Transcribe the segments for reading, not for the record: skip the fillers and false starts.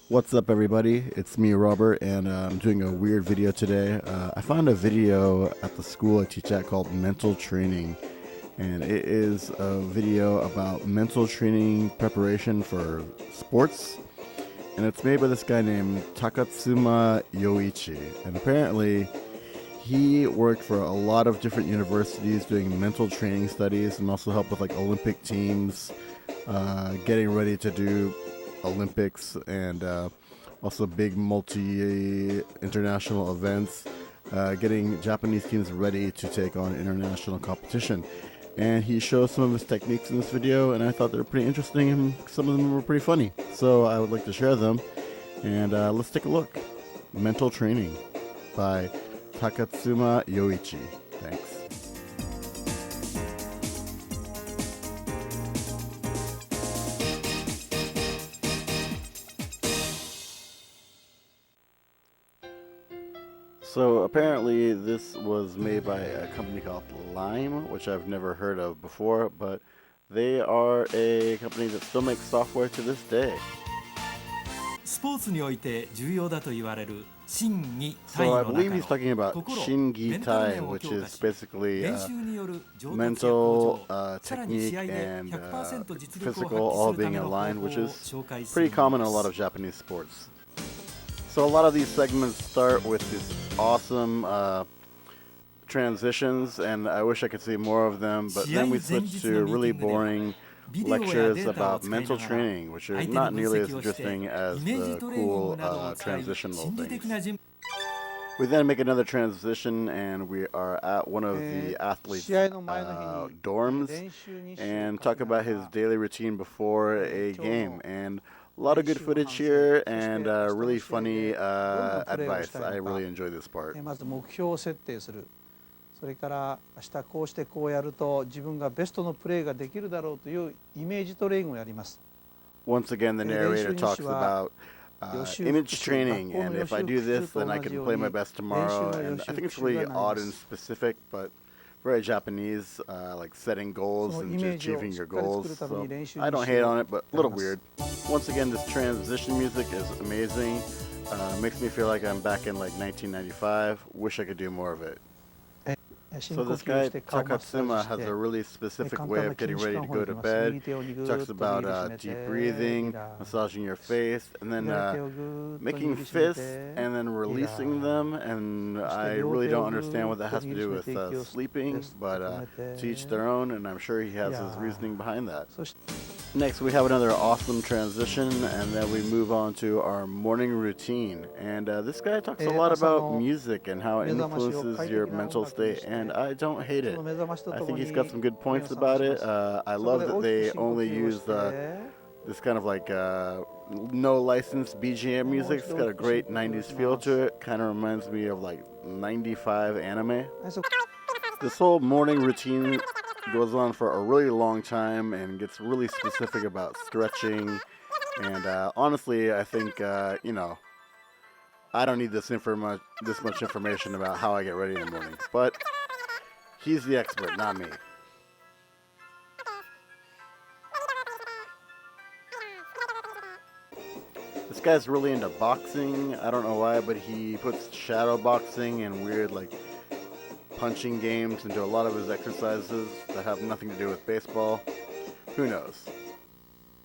What's up, everybody? It's me, Robert, and I'm doing a weird video today. I found a video at the school I teach at called Mental Training, and it is a video about mental training preparation for sports, and it's made by this guy named Takatsuma Yoichi, and apparently he worked for a lot of different universities doing mental training studies and also helped with like Olympic teams getting ready to do Olympics and also big multi-international events, getting Japanese teams ready to take on international competition. And he shows some of his techniques in this video, and I thought they were pretty interesting, and some of them were pretty funny. So I would like to share them, and let's take a look. Mental Training by Takatsuma Yoichi. Thanks. So apparently this was made by a company called Lime, which I've never heard of before, but they are a company that still makes software to this day. スポーツにおいて重要だと言われる心技体 So I の believe 中 he's talking の about 心 Shingi メンタル Tai, 面を which 強化 is し basically 練習による上達や向 mental 上さらに technique 試合で and 100% 実力を physical 発揮 all するた being めの aligned, 方 which 法を is 紹介する pretty ん common in で a lot す of Japanese sports. So a lot of these segments start with these awesome transitions, and I wish I could see more of them, but then we switch to really boring lectures about mental training, which are not nearly as interesting as the cool transitional things. We then make another transition, and we are at one of the athletes' dorms and talk about his daily routine before a game. And a lot of good footage here and really funny advice. I really enjoy this part. まず目標を設定する。それから明日こうしてこうやると自分がベストのプレーができるだろうというイメージトレーニングをやります。Once again, the narrator talks about image training, and if I do this, then I can play my best tomorrow. And I think it's really odd and specific, but very Japanese, like setting goals and achieving your goals. So I don't hate on it, but a little weird. Once again, this transition music is amazing. Makes me feel like I'm back in like 1995. Wish I could do more of it. So this guy, Takatsuma, has a really specific way of getting ready to go to bed. He talks about deep breathing, massaging your face, and then making fists, and then releasing them. And I really don't understand what that has to do with sleeping, but to each their own, and I'm sure he has his reasoning behind that. Next, we have another awesome transition, and then we move on to our morning routine. And this guy talks a lot about music and how it influences your mental state, and I don't hate it. I think he's got some good points about it. I love that they only use this kind of like no license BGM music. It's got a great 90s feel to it. Kind of reminds me of like 95 anime. This whole morning routine goes on for a really long time and gets really specific about stretching. And honestly, I think, you know, I don't need this much information about how I get ready in the morning. But he's the expert, not me. This guy's really into boxing. I don't know why, but he puts shadow boxing and weird like punching games into a lot of his exercises that have nothing to do with baseball. Who knows?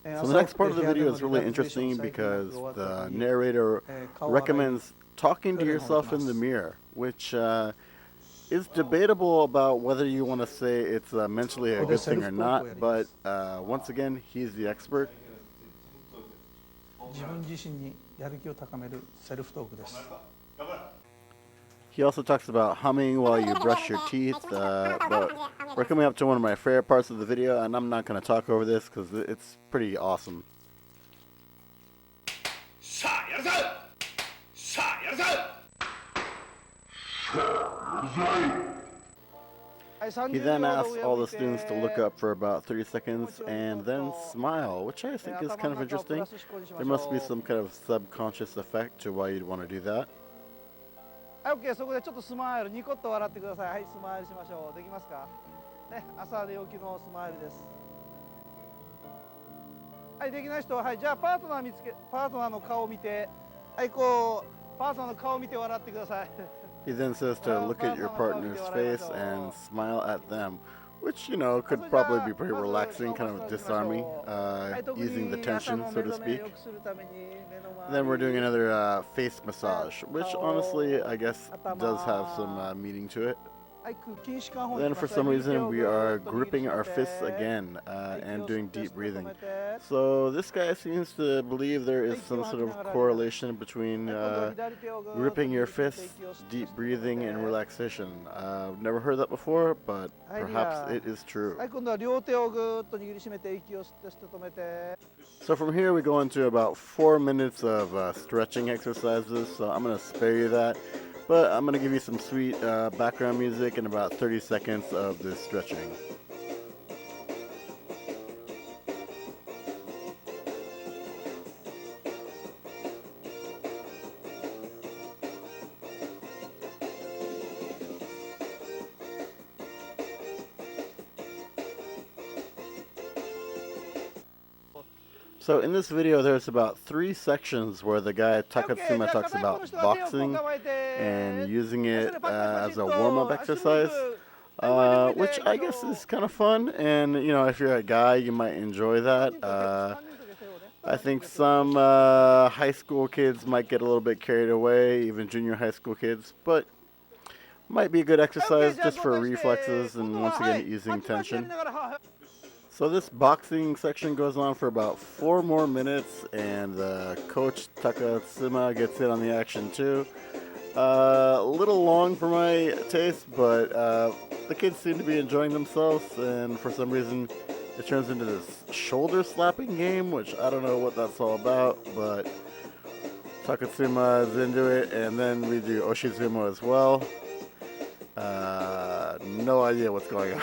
So the next part of the video is really interesting because the narrator recommends talking to yourself in the mirror, which is debatable about whether you want to say it's mentally a good thing or not, but once again, he's the expert. 自分自身にやる気を高めるセルフトークです。 He also talks about humming while you brush your teeth, but we're coming up to one of my favorite parts of the video, and I'm not going to talk over this because it's pretty awesome. He then asks all the students to look up for about 30 seconds and then smile, which I think is kind of interesting. There must be some kind of subconscious effect to why you'd want to do that. はい、OK、そこでちょっとスマイル、ニコッと笑ってください。はい、スマイルしましょう。できますか？ね、朝寝起きのスマイルです。はい、できない人は、はい、じゃあパートナーの顔を見て、はい、こうパートナーの顔を見て笑ってください。He then says to look at your partner's face and smile at them, which, you know, could probably be pretty relaxing, kind of disarming, easing the tension, so to speak. Then we're doing another face massage, which honestly, I guess, does have some meaning to it. Then for some reason we are gripping our fists again and doing deep breathing. So this guy seems to believe there is some sort of correlation between gripping your fists, deep breathing, and relaxation. I've never heard that before, but perhaps it is true. So from here we go into about 4 minutes of stretching exercises, so I'm going to spare you that. But I'm going to give you some sweet background music and about 30 seconds of this stretching. So in this video there's about 3 sections where the guy Takatsuma talks about boxing and using it as a warm-up exercise, which I guess is kind of fun, and you know, if you're a guy you might enjoy that. I think some high school kids might get a little bit carried away, even junior high school kids, but might be a good exercise just for reflexes and once again easing tension. So this boxing section goes on for about 4 more minutes, and coach Takatsuma gets in on the action too. A little long for my taste, but the kids seem to be enjoying themselves, and for some reason it turns into this shoulder slapping game, which I don't know what that's all about, but Takatsuma is into it, and then we do Oshizumo as well. No idea what's going on.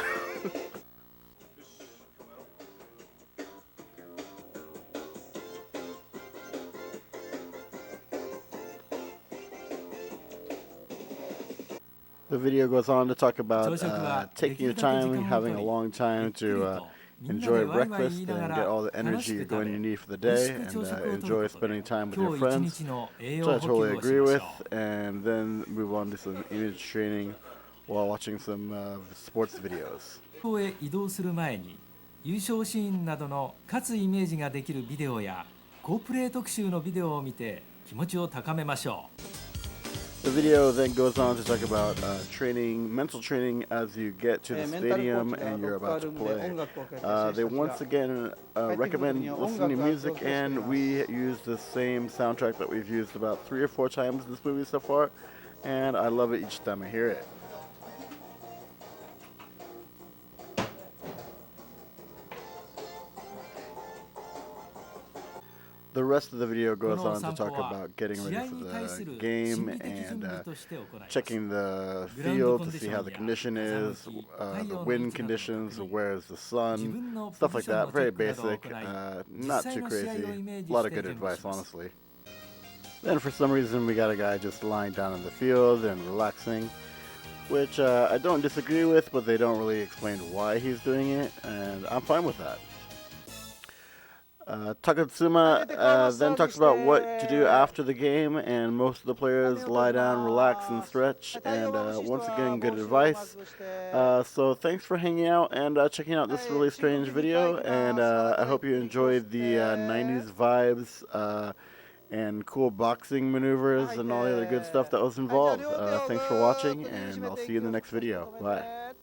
The video goes on to talk about taking your time, having a long time to enjoy breakfast and get all the energy you're going to need for the day, and enjoy spending time with your friends, which I totally agree with, and then move on to some image training while watching some sports videos. へ移動する前に優勝シーンなどの勝つイメージができるビデオや好プレー特集のビデオを見て気持ちを高めましょう。 The video then goes on to talk about training, mental training as you get to the stadium and you're about to play. They once again recommend listening to music, and we use the same soundtrack that we've used about 3 or 4 times in this movie so far, and I love it each time I hear it. The rest of the video goes on to talk about getting ready for the game and checking the field to see how the condition is, the wind conditions, where's the sun, stuff like that. Very basic, not too crazy. A lot of good advice, honestly. Then for some reason we got a guy just lying down in the field and relaxing, which I don't disagree with, but they don't really explain why he's doing it, and I'm fine with that. Takatsuma then talks about what to do after the game, and most of the players lie down, relax, and stretch, and once again, good advice. So thanks for hanging out and checking out this really strange video, and I hope you enjoyed the 90s vibes and cool boxing maneuvers and all the other good stuff that was involved. Thanks for watching, and I'll see you in the next video. Bye.